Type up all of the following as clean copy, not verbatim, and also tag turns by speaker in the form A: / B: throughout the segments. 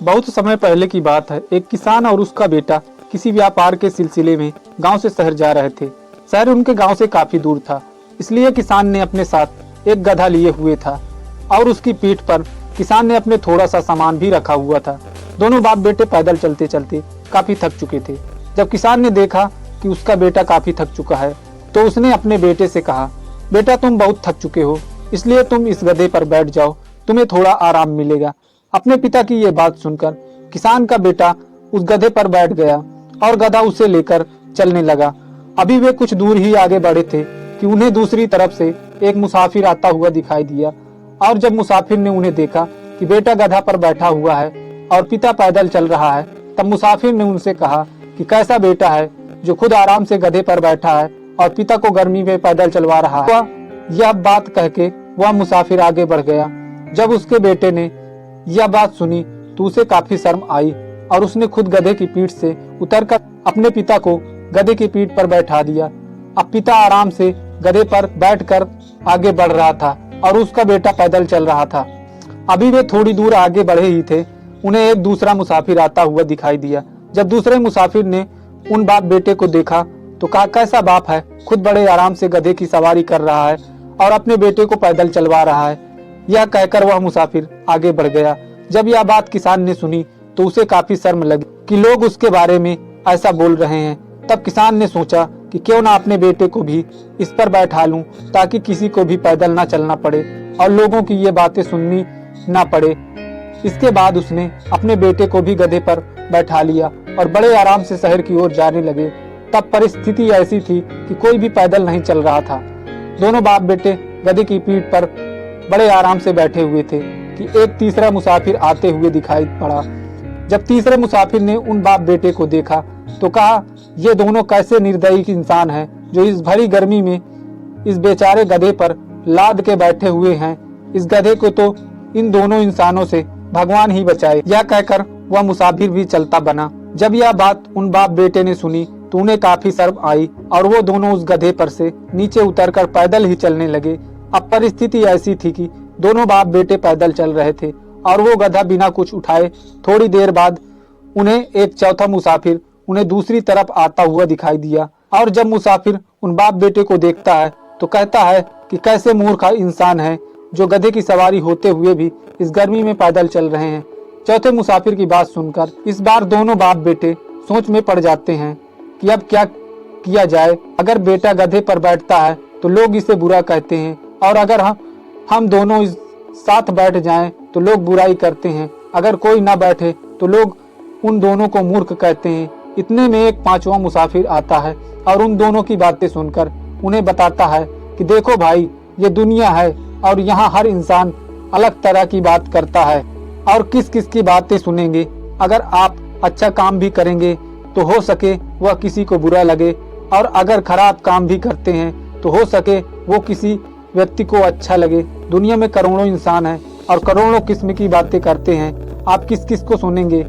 A: बहुत समय पहले की बात है। एक किसान और उसका बेटा किसी व्यापार के सिलसिले में गांव से शहर जा रहे थे। शहर उनके गांव से काफी दूर था, इसलिए किसान ने अपने साथ एक गधा लिए हुए था और उसकी पीठ पर किसान ने अपने थोड़ा सा सामान भी रखा हुआ था। दोनों बाप बेटे पैदल चलते चलते काफी थक चुके थे। जब किसान ने देखा कि उसका बेटा काफी थक चुका है, तो उसने अपने बेटे से कहा, बेटा तुम बहुत थक चुके हो, इसलिए तुम इस गधे पर बैठ जाओ, तुम्हें थोड़ा आराम मिलेगा। अपने पिता की ये बात सुनकर किसान का बेटा उस गधे पर बैठ गया और गधा उसे लेकर चलने लगा। अभी वे कुछ दूर ही आगे बढ़े थे कि उन्हें दूसरी तरफ से एक मुसाफिर आता हुआ दिखाई दिया। और जब मुसाफिर ने उन्हें देखा कि बेटा गधा पर बैठा हुआ है और पिता पैदल चल रहा है, तब मुसाफिर ने उनसे कहा कि कैसा बेटा है जो खुद आराम से गधे पर बैठा है और पिता को गर्मी में पैदल चलवा रहा है। यह बात कह के वह मुसाफिर आगे बढ़ गया। जब उसके बेटे ने यह बात सुनी तो उसे काफी शर्म आई और उसने खुद गधे की पीठ से उतरकर अपने पिता को गधे की पीठ पर बैठा दिया। अब पिता आराम से गधे पर बैठकर आगे बढ़ रहा था और उसका बेटा पैदल चल रहा था। अभी वे थोड़ी दूर आगे बढ़े ही थे, उन्हें एक दूसरा मुसाफिर आता हुआ दिखाई दिया। जब दूसरे मुसाफिर ने उन बाप बेटे को देखा तो कहा, कैसा बाप है, खुद बड़े आराम से गधे की सवारी कर रहा है और अपने बेटे को पैदल चलवा रहा है। यह कहकर वह मुसाफिर आगे बढ़ गया। जब यह बात किसान ने सुनी तो उसे काफी शर्म लगी कि लोग उसके बारे में ऐसा बोल रहे हैं। तब किसान ने सोचा कि क्यों ना अपने बेटे को भी इस पर बैठा लूं, ताकि किसी को भी पैदल ना चलना पड़े और लोगों की ये बातें सुननी ना पड़े। इसके बाद उसने अपने बेटे को भी गधे पर बैठा लिया और बड़े आराम से शहर की ओर जाने लगे। तब परिस्थिति ऐसी थी कि कोई भी पैदल नहीं चल रहा था। दोनों बाप बेटे गधे की पीठ पर बड़े आराम से बैठे हुए थे कि एक तीसरा मुसाफिर आते हुए दिखाई पड़ा। जब तीसरे मुसाफिर ने उन बाप बेटे को देखा तो कहा, ये दोनों कैसे निर्दयी इंसान हैं जो इस भरी गर्मी में इस बेचारे गधे पर लाद के बैठे हुए हैं। इस गधे को तो इन दोनों इंसानों से भगवान ही बचाए। यह कहकर वह मुसाफिर भी चलता बना। जब यह बात उन बाप बेटे ने सुनी तो उन्हें काफी शर्म आई और वो दोनों उस गधे पर से नीचे उतरकर पैदल ही चलने लगे। अब परिस्थिति ऐसी थी कि दोनों बाप बेटे पैदल चल रहे थे और वो गधा बिना कुछ उठाए। थोड़ी देर बाद उन्हें एक चौथा मुसाफिर उन्हें दूसरी तरफ आता हुआ दिखाई दिया और जब मुसाफिर उन बाप बेटे को देखता है तो कहता है कि कैसे मूर्ख इंसान है जो गधे की सवारी होते हुए भी इस गर्मी में पैदल चल रहे हैं। चौथे मुसाफिर की बात सुनकर इस बार दोनों बाप बेटे सोच में पड़ जाते हैं कि अब क्या किया जाए। अगर बेटा गधे पर बैठता है तो लोग इसे बुरा कहते हैं और अगर हम दोनों इस साथ बैठ जाएं तो लोग बुराई करते हैं। अगर कोई ना बैठे तो लोग उन दोनों को मूर्ख कहते हैं। इतने में एक पांचवा मुसाफिर आता है और उन दोनों की बातें सुनकर उन्हें बताता है कि देखो भाई, ये दुनिया है और यहाँ हर इंसान अलग तरह की बात करता है और किस किस की बातें सुनेंगे। अगर आप अच्छा काम भी करेंगे तो हो सके वह किसी को बुरा लगे और अगर खराब काम भी करते हैं तो हो सके वो किसी व्यक्ति को अच्छा लगे। दुनिया में करोड़ों इंसान हैं और करोड़ों किस्म की बातें करते हैं। आप किस किस को सुनेंगे।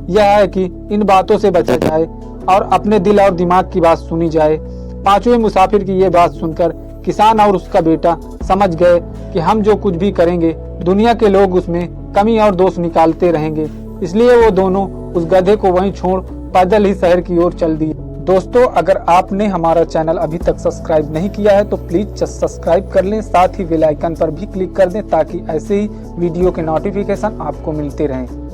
A: यह है कि इन बातों से बचा जाए और अपने दिल और दिमाग की बात सुनी जाए। पांचवें मुसाफिर की ये बात सुनकर किसान और उसका बेटा समझ गए कि हम जो कुछ भी करेंगे दुनिया के लोग उसमें कमी और दोष निकालते रहेंगे। इसलिए वो दोनों उस गधे को वहीं छोड़ पैदल ही शहर की ओर चल दिए। दोस्तों, अगर आपने हमारा चैनल अभी तक सब्सक्राइब नहीं किया है तो प्लीज सब्सक्राइब कर लें, साथ ही बेल आइकन पर भी क्लिक कर दें ताकि ऐसे ही वीडियो के नोटिफिकेशन आपको मिलते रहें।